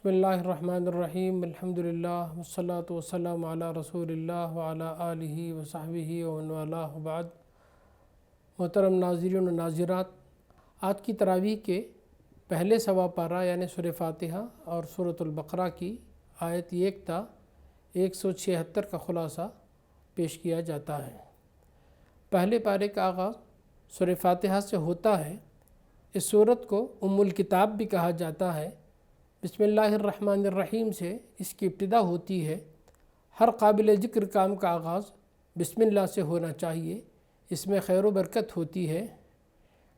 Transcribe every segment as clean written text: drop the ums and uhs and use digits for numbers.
بسم اللہ الرحمن الرحیم الحمدللہ والصلاة والسلام علی رسول اللہ وعلی آلہ وصحبہ ومن والاه بعد۔ محترم ناظرین و ناظرات، آج کی تراویح کے پہلے سوا پارہ یعنی سورہ فاتحہ اور سورۃ البقرہ کی آیت 1 تا 176 کا خلاصہ پیش کیا جاتا ہے۔ پہلے پارے کا آغاز سورہ فاتحہ سے ہوتا ہے۔ اس سورت کو ام الکتاب بھی کہا جاتا ہے۔ بسم اللہ الرحمن الرحیم سے اس کی ابتدا ہوتی ہے۔ ہر قابل ذکر کام کا آغاز بسم اللہ سے ہونا چاہیے، اس میں خیر و برکت ہوتی ہے،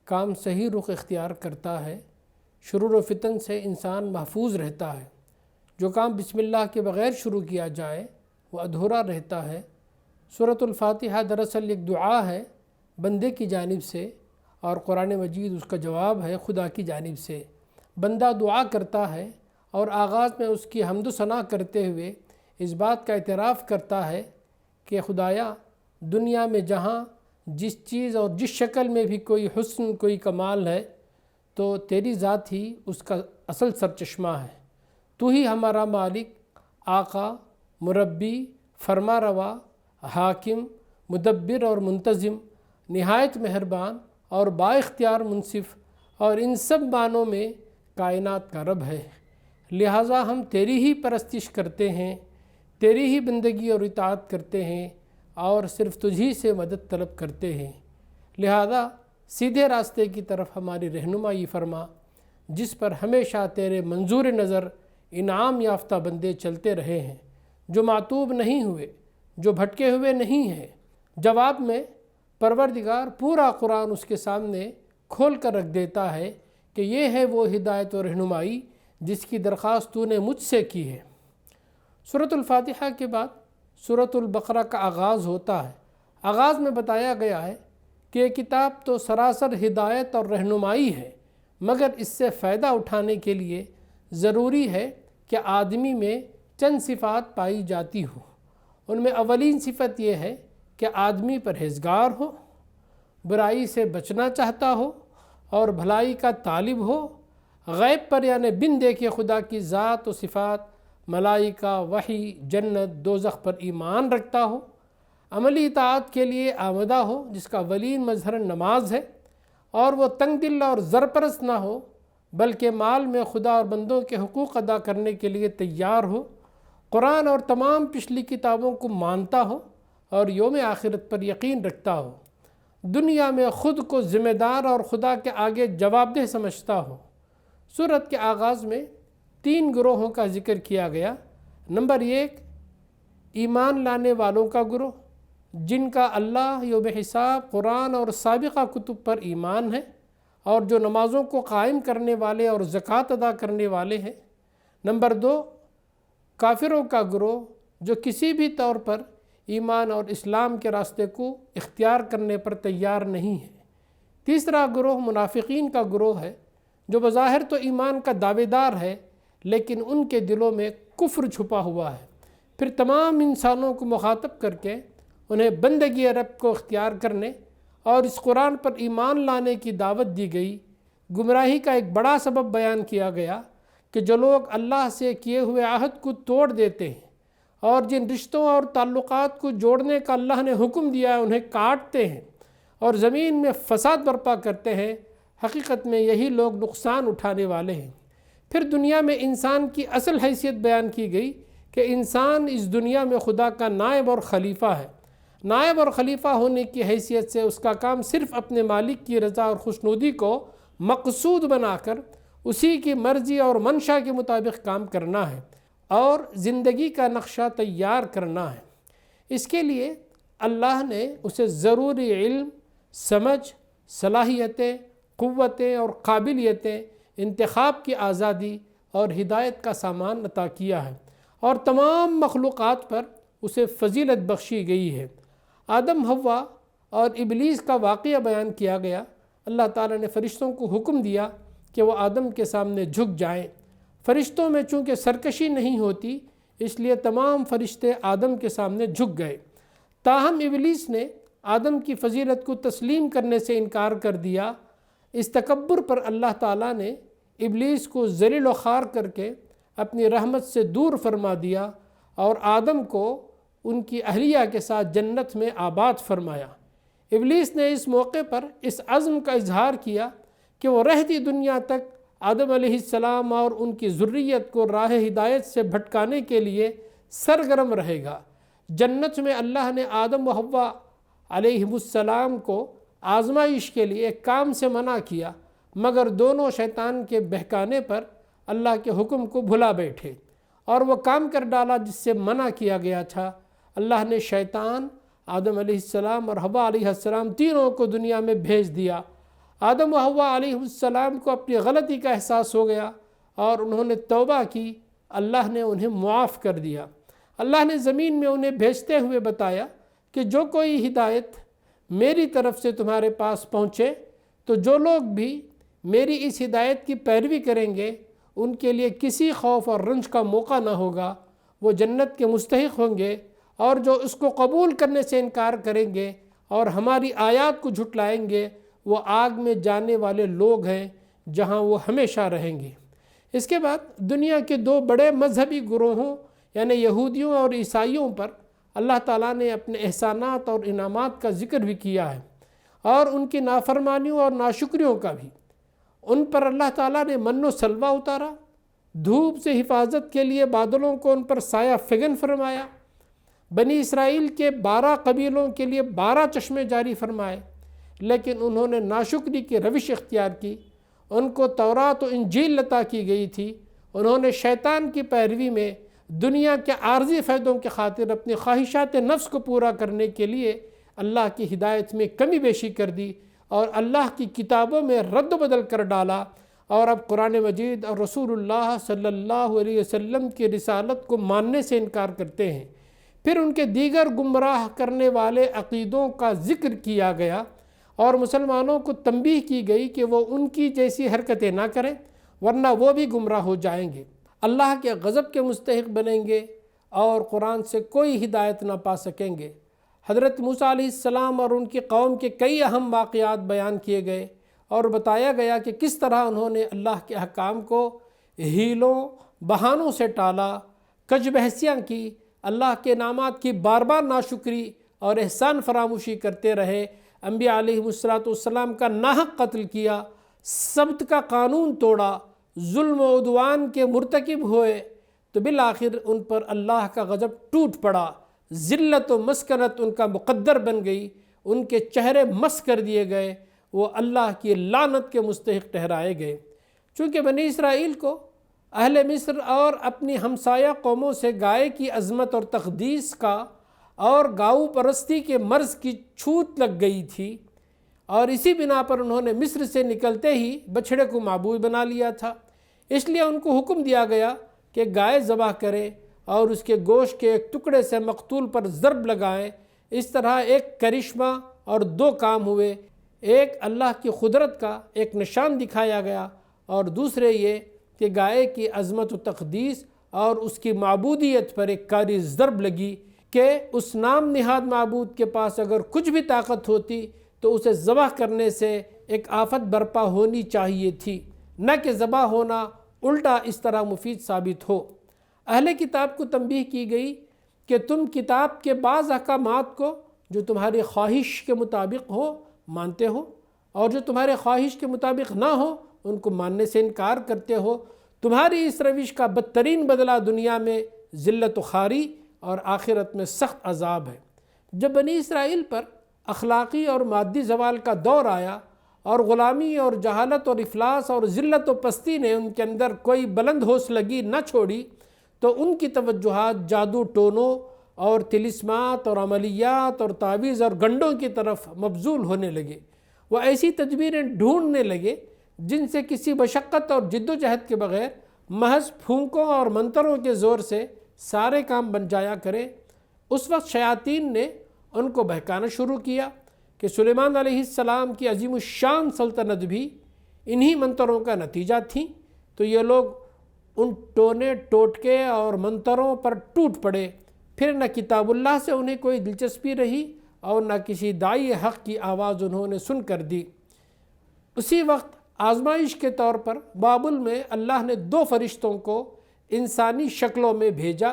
کام صحیح رخ اختیار کرتا ہے، شرور و فتن سے انسان محفوظ رہتا ہے۔ جو کام بسم اللہ کے بغیر شروع کیا جائے وہ ادھورا رہتا ہے۔ سورۃ الفاتحہ دراصل ایک دعا ہے بندے کی جانب سے، اور قرآن مجید اس کا جواب ہے خدا کی جانب سے۔ بندہ دعا کرتا ہے اور آغاز میں اس کی حمد و ثنا کرتے ہوئے اس بات کا اعتراف کرتا ہے کہ خدایا، دنیا میں جہاں جس چیز اور جس شکل میں بھی کوئی حسن کوئی کمال ہے تو تیری ذات ہی اس کا اصل سرچشمہ ہے۔ تو ہی ہمارا مالک، آقا، مربی، فرما روا، حاکم، مدبر اور منتظم، نہایت مہربان اور با اختیار منصف اور ان سب معنوں میں کائنات کا رب ہے۔ لہٰذا ہم تیری ہی پرستش کرتے ہیں، تیری ہی بندگی اور اطاعت کرتے ہیں اور صرف تجھی سے مدد طلب کرتے ہیں۔ لہٰذا سیدھے راستے کی طرف ہماری رہنمائی فرما، جس پر ہمیشہ تیرے منظور نظر انعام یافتہ بندے چلتے رہے ہیں، جو معتوب نہیں ہوئے، جو بھٹکے ہوئے نہیں ہیں۔ جواب میں پروردگار پورا قرآن اس کے سامنے کھول کر رکھ دیتا ہے کہ یہ ہے وہ ہدایت و رہنمائی جس کی درخواست تو نے مجھ سے کی ہے۔ سورۃ الفاتحہ کے بعد سورۃ البقرہ کا آغاز ہوتا ہے۔ آغاز میں بتایا گیا ہے کہ یہ کتاب تو سراسر ہدایت اور رہنمائی ہے، مگر اس سے فائدہ اٹھانے کے لیے ضروری ہے کہ آدمی میں چند صفات پائی جاتی ہوں۔ ان میں اولین صفت یہ ہے کہ آدمی پرہیزگار ہو، برائی سے بچنا چاہتا ہو اور بھلائی کا طالب ہو، غیب پر یعنی بن دیکھے خدا کی ذات و صفات، ملائکہ، وحی، جنت، دوزخ پر ایمان رکھتا ہو، عملی اطاعت کے لیے آمدہ ہو جس کا اولین مظہر نماز ہے، اور وہ تنگ دل اور زرپرست نہ ہو بلکہ مال میں خدا اور بندوں کے حقوق ادا کرنے کے لیے تیار ہو، قرآن اور تمام پچھلی کتابوں کو مانتا ہو اور یوم آخرت پر یقین رکھتا ہو، دنیا میں خود کو ذمہ دار اور خدا کے آگے جواب دہ سمجھتا ہو۔ سورت کے آغاز میں 3 گروہوں کا ذکر کیا گیا۔ نمبر 1، ایمان لانے والوں کا گروہ، جن کا اللہ، یوم حساب، قرآن اور سابقہ کتب پر ایمان ہے، اور جو نمازوں کو قائم کرنے والے اور زکوٰۃ ادا کرنے والے ہیں۔ نمبر 2، کافروں کا گروہ، جو کسی بھی طور پر ایمان اور اسلام کے راستے کو اختیار کرنے پر تیار نہیں ہے۔ تیسرا گروہ منافقین کا گروہ ہے، جو بظاہر تو ایمان کا دعوے دار ہے لیکن ان کے دلوں میں کفر چھپا ہوا ہے۔ پھر تمام انسانوں کو مخاطب کر کے انہیں بندگی رب کو اختیار کرنے اور اس قرآن پر ایمان لانے کی دعوت دی گئی۔ گمراہی کا ایک بڑا سبب بیان کیا گیا کہ جو لوگ اللہ سے کیے ہوئے عہد کو توڑ دیتے ہیں اور جن رشتوں اور تعلقات کو جوڑنے کا اللہ نے حکم دیا ہے انہیں کاٹتے ہیں اور زمین میں فساد برپا کرتے ہیں، حقیقت میں یہی لوگ نقصان اٹھانے والے ہیں۔ پھر دنیا میں انسان کی اصل حیثیت بیان کی گئی کہ انسان اس دنیا میں خدا کا نائب اور خلیفہ ہے۔ نائب اور خلیفہ ہونے کی حیثیت سے اس کا کام صرف اپنے مالک کی رضا اور خوشنودی کو مقصود بنا کر اسی کی مرضی اور منشا کے مطابق کام کرنا ہے اور زندگی کا نقشہ تیار کرنا ہے۔ اس کے لیے اللہ نے اسے ضروری علم، سمجھ، صلاحیتیں، قوتیں اور قابلیتیں، انتخاب کی آزادی اور ہدایت کا سامان عطا کیا ہے، اور تمام مخلوقات پر اسے فضیلت بخشی گئی ہے۔ آدم، حوا اور ابلیس کا واقعہ بیان کیا گیا۔ اللہ تعالیٰ نے فرشتوں کو حکم دیا کہ وہ آدم کے سامنے جھک جائیں۔ فرشتوں میں چونکہ سرکشی نہیں ہوتی اس لیے تمام فرشتے آدم کے سامنے جھک گئے، تاہم ابلیس نے آدم کی فضیلت کو تسلیم کرنے سے انکار کر دیا۔ اس تکبر پر اللہ تعالیٰ نے ابلیس کو ذلیل و خوار کر کے اپنی رحمت سے دور فرما دیا اور آدم کو ان کی اہلیہ کے ساتھ جنت میں آباد فرمایا۔ ابلیس نے اس موقع پر اس عزم کا اظہار کیا کہ وہ رہتی دنیا تک آدم علیہ السلام اور ان کی ذریت کو راہ ہدایت سے بھٹکانے کے لیے سرگرم رہے گا۔ جنت میں اللہ نے آدم و حوا علیہ السلام کو آزمائش کے لیے ایک کام سے منع کیا، مگر دونوں شیطان کے بہکانے پر اللہ کے حکم کو بھلا بیٹھے اور وہ کام کر ڈالا جس سے منع کیا گیا تھا۔ اللہ نے شیطان، آدم علیہ السلام اور حوا علیہ السلام تینوں کو دنیا میں بھیج دیا۔ آدم و حوا علیہ السلام کو اپنی غلطی کا احساس ہو گیا اور انہوں نے توبہ کی، اللہ نے انہیں معاف کر دیا۔ اللہ نے زمین میں انہیں بھیجتے ہوئے بتایا کہ جو کوئی ہدایت میری طرف سے تمہارے پاس پہنچے تو جو لوگ بھی میری اس ہدایت کی پیروی کریں گے ان کے لیے کسی خوف اور رنج کا موقع نہ ہوگا، وہ جنت کے مستحق ہوں گے، اور جو اس کو قبول کرنے سے انکار کریں گے اور ہماری آیات کو جھٹلائیں گے وہ آگ میں جانے والے لوگ ہیں جہاں وہ ہمیشہ رہیں گے۔ اس کے بعد دنیا کے دو بڑے مذہبی گروہوں یعنی یہودیوں اور عیسائیوں پر اللہ تعالیٰ نے اپنے احسانات اور انعامات کا ذکر بھی کیا ہے، اور ان کی نافرمانیوں اور ناشکریوں کا بھی۔ ان پر اللہ تعالیٰ نے من و سلوہ اتارا، دھوپ سے حفاظت کے لیے بادلوں کو ان پر سایہ فگن فرمایا، بنی اسرائیل کے 12 قبیلوں کے لیے 12 چشمے جاری فرمائے، لیکن انہوں نے ناشکری کی روش اختیار کی۔ ان کو تورات و انجیل عطا کی گئی تھی، انہوں نے شیطان کی پیروی میں دنیا کے عارضی فائدوں کے خاطر اپنی خواہشات نفس کو پورا کرنے کے لیے اللہ کی ہدایت میں کمی بیشی کر دی اور اللہ کی کتابوں میں رد و بدل کر ڈالا، اور اب قرآن مجید اور رسول اللہ صلی اللہ علیہ وسلم کی رسالت کو ماننے سے انکار کرتے ہیں۔ پھر ان کے دیگر گمراہ کرنے والے عقیدوں کا ذکر کیا گیا اور مسلمانوں کو تنبیہ کی گئی کہ وہ ان کی جیسی حرکتیں نہ کریں ورنہ وہ بھی گمراہ ہو جائیں گے، اللہ کے غضب کے مستحق بنیں گے اور قرآن سے کوئی ہدایت نہ پا سکیں گے۔ حضرت موسیٰ علیہ السلام اور ان کی قوم کے کئی اہم واقعات بیان کیے گئے اور بتایا گیا کہ کس طرح انہوں نے اللہ کے احکام کو ہیلوں بہانوں سے ٹالا، کج بحثیاں کی، اللہ کے انعامات کی بار بار ناشکری اور احسان فراموشی کرتے رہے، انبیاء علیہ السلام کا ناحق قتل کیا، سبت کا قانون توڑا، ظلم و عدوان کے مرتکب ہوئے، تو بالآخر ان پر اللہ کا غضب ٹوٹ پڑا، ذلت و مسکنت ان کا مقدر بن گئی، ان کے چہرے مس کر دیے گئے، وہ اللہ کی لعنت کے مستحق ٹھہرائے گئے۔ چونکہ بنی اسرائیل کو اہل مصر اور اپنی ہمسایہ قوموں سے گائے کی عظمت اور تقدیس کا اور گاؤ پرستی کے مرض کی چھوت لگ گئی تھی، اور اسی بنا پر انہوں نے مصر سے نکلتے ہی بچھڑے کو معبود بنا لیا تھا۔ اس لیے ان کو حکم دیا گیا کہ گائے ذبح کریں اور اس کے گوشت کے ایک ٹکڑے سے مقتول پر ضرب لگائیں۔ اس طرح ایک کرشمہ اور 2 کام ہوئے، ایک اللہ کی قدرت کا ایک نشان دکھایا گیا اور دوسرے یہ کہ گائے کی عظمت و تقدیس اور اس کی معبودیت پر ایک کاری ضرب لگی کہ اس نام نہاد معبود کے پاس اگر کچھ بھی طاقت ہوتی تو اسے ذبح کرنے سے ایک آفت برپا ہونی چاہیے تھی، نہ کہ ذبح ہونا الٹا اس طرح مفید ثابت ہو۔ اہل کتاب کو تنبیہ کی گئی کہ تم کتاب کے بعض احکامات کو جو تمہاری خواہش کے مطابق ہو مانتے ہو، اور جو تمہارے خواہش کے مطابق نہ ہو ان کو ماننے سے انکار کرتے ہو۔ تمہاری اس روش کا بدترین بدلہ دنیا میں ذلت و خواری اور آخرت میں سخت عذاب ہے۔ جب بنی اسرائیل پر اخلاقی اور مادی زوال کا دور آیا اور غلامی اور جہالت اور افلاس اور ذلت و پستی نے ان کے اندر کوئی بلند حوصلگی نہ چھوڑی تو ان کی توجہات جادو ٹونوں اور طلسمات اور عملیات اور تعویذ اور گنڈوں کی طرف مبذول ہونے لگے۔ وہ ایسی تدبیریں ڈھونڈنے لگے جن سے کسی مشقت اور جد و جہد کے بغیر محض پھونکوں اور منتروں کے زور سے سارے کام بن جایا کریں۔ اس وقت شیاطین نے ان کو بہکانا شروع کیا کہ سلیمان علیہ السلام کی عظیم الشان سلطنت بھی انہی منتروں کا نتیجہ تھی، تو یہ لوگ ان ٹونے ٹوٹکے اور منتروں پر ٹوٹ پڑے۔ پھر نہ کتاب اللہ سے انہیں کوئی دلچسپی رہی اور نہ کسی داعی حق کی آواز انہوں نے سن کر دی۔ اسی وقت آزمائش کے طور پر بابل میں اللہ نے 2 فرشتوں کو انسانی شکلوں میں بھیجا،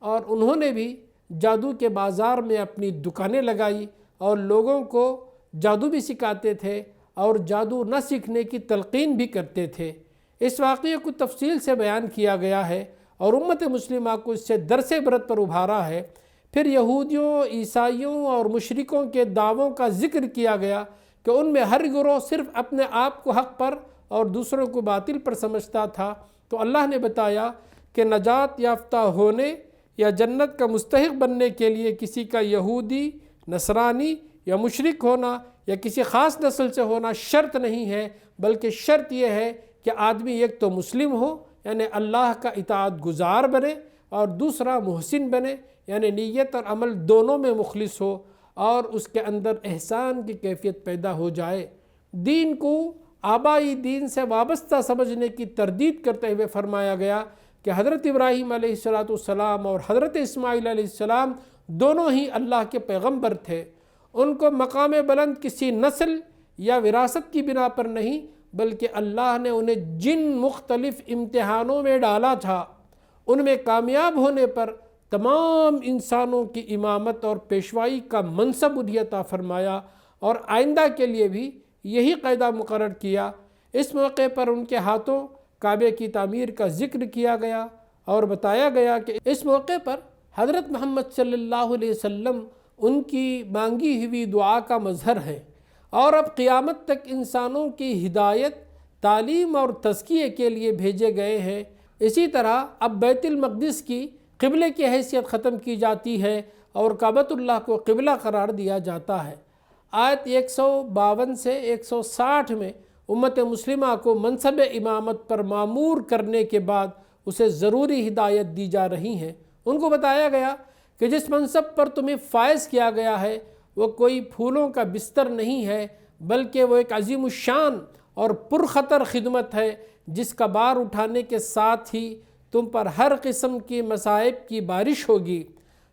اور انہوں نے بھی جادو کے بازار میں اپنی دکانیں لگائی اور لوگوں کو جادو بھی سکھاتے تھے اور جادو نہ سیکھنے کی تلقین بھی کرتے تھے۔ اس واقعے کو تفصیل سے بیان کیا گیا ہے اور امت مسلمہ کو اس سے درس عبرت پر ابھارا ہے۔ پھر یہودیوں، عیسائیوں اور مشرکوں کے دعووں کا ذکر کیا گیا کہ ان میں ہر گروہ صرف اپنے آپ کو حق پر اور دوسروں کو باطل پر سمجھتا تھا۔ تو اللہ نے بتایا کہ نجات یافتہ ہونے یا جنت کا مستحق بننے کے لیے کسی کا یہودی، نصرانی یا مشرک ہونا یا کسی خاص نسل سے ہونا شرط نہیں ہے، بلکہ شرط یہ ہے کہ آدمی ایک تو مسلم ہو یعنی اللہ کا اطاعت گزار بنے، اور دوسرا محسن بنے یعنی نیت اور عمل دونوں میں مخلص ہو اور اس کے اندر احسان کی کیفیت پیدا ہو جائے۔ دین کو آبائی دین سے وابستہ سمجھنے کی تردید کرتے ہوئے فرمایا گیا کہ حضرت ابراہیم علیہ السلام اور حضرت اسماعیل علیہ السلام دونوں ہی اللہ کے پیغمبر تھے۔ ان کو مقام بلند کسی نسل یا وراثت کی بنا پر نہیں، بلکہ اللہ نے انہیں جن مختلف امتحانوں میں ڈالا تھا، ان میں کامیاب ہونے پر تمام انسانوں کی امامت اور پیشوائی کا منصب انہیں عطا فرمایا، اور آئندہ کے لیے بھی یہی قاعدہ مقرر کیا۔ اس موقع پر ان کے ہاتھوں کعبے کی تعمیر کا ذکر کیا گیا اور بتایا گیا کہ اس موقع پر حضرت محمد صلی اللہ علیہ وسلم ان کی مانگی ہوئی دعا کا مظہر ہے، اور اب قیامت تک انسانوں کی ہدایت، تعلیم اور تزکیے کے لیے بھیجے گئے ہیں۔ اسی طرح اب بیت المقدس کی قبلے کی حیثیت ختم کی جاتی ہے اور کعبۃ اللہ کو قبلہ قرار دیا جاتا ہے۔ آیت 152 سے 160 میں امت مسلمہ کو منصب امامت پر مامور کرنے کے بعد اسے ضروری ہدایت دی جا رہی ہیں۔ ان کو بتایا گیا کہ جس منصب پر تمہیں فائز کیا گیا ہے وہ کوئی پھولوں کا بستر نہیں ہے، بلکہ وہ ایک عظیم الشان اور پرخطر خدمت ہے جس کا بار اٹھانے کے ساتھ ہی تم پر ہر قسم کی مصائب کی بارش ہوگی،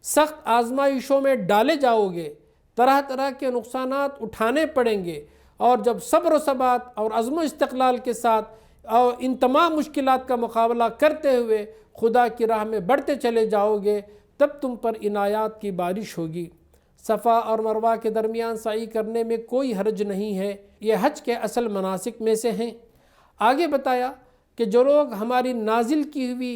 سخت آزمائشوں میں ڈالے جاؤ گے، طرح طرح کے نقصانات اٹھانے پڑیں گے، اور جب صبر و ثبات اور عزم و استقلال کے ساتھ اور ان تمام مشکلات کا مقابلہ کرتے ہوئے خدا کی راہ میں بڑھتے چلے جاؤ گے، تب تم پر عنایات کی بارش ہوگی۔ صفا اور مروہ کے درمیان سعی کرنے میں کوئی حرج نہیں ہے، یہ حج کے اصل مناسک میں سے ہیں۔ آگے بتایا کہ جو لوگ ہماری نازل کی ہوئی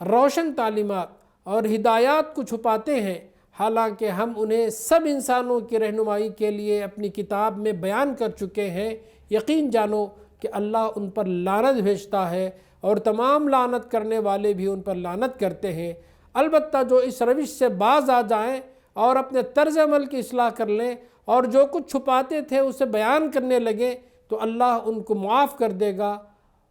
روشن تعلیمات اور ہدایات کو چھپاتے ہیں، حالانکہ ہم انہیں سب انسانوں کی رہنمائی کے لیے اپنی کتاب میں بیان کر چکے ہیں، یقین جانو کہ اللہ ان پر لعنت بھیجتا ہے اور تمام لعنت کرنے والے بھی ان پر لعنت کرتے ہیں۔ البتہ جو اس روش سے باز آ جائیں اور اپنے طرز عمل کی اصلاح کر لیں اور جو کچھ چھپاتے تھے اسے بیان کرنے لگیں تو اللہ ان کو معاف کر دے گا،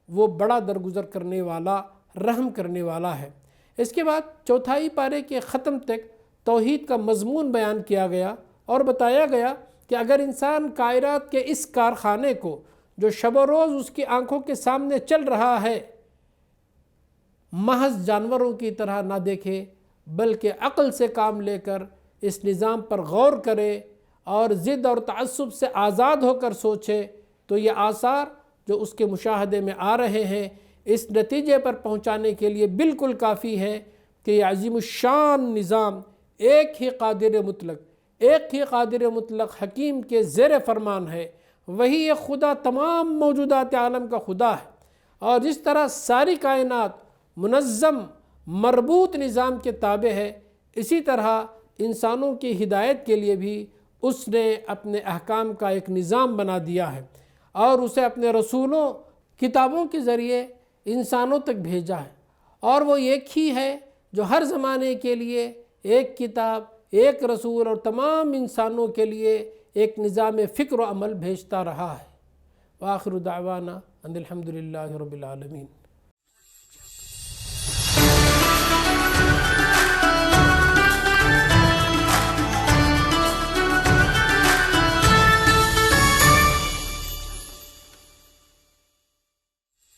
وہ بڑا درگزر کرنے والا، رحم کرنے والا ہے۔ اس کے بعد چوتھائی پارے کے ختم تک توحید کا مضمون بیان کیا گیا اور بتایا گیا کہ اگر انسان کائنات کے اس کارخانے کو جو شب و روز اس کی آنکھوں کے سامنے چل رہا ہے محض جانوروں کی طرح نہ دیکھے، بلکہ عقل سے کام لے کر اس نظام پر غور کرے اور ضد اور تعصب سے آزاد ہو کر سوچے، تو یہ آثار جو اس کے مشاہدے میں آ رہے ہیں اس نتیجے پر پہنچانے کے لیے بالکل کافی ہے کہ یہ عظیم الشان نظام ایک ہی قادر مطلق حکیم کے زیر فرمان ہے۔ وہی یہ خدا تمام موجودات عالم کا خدا ہے، اور جس طرح ساری کائنات منظم مربوط نظام کے تابع ہے، اسی طرح انسانوں کی ہدایت کے لیے بھی اس نے اپنے احکام کا ایک نظام بنا دیا ہے اور اسے اپنے رسولوں، کتابوں کے ذریعے انسانوں تک بھیجا ہے، اور وہ ایک ہی ہے جو ہر زمانے کے لیے ایک کتاب، ایک رسول اور تمام انسانوں کے لیے ایک نظام فکر و عمل بھیجتا رہا ہے۔ وآخر دعوانا ان الحمدللہ رب العالمین۔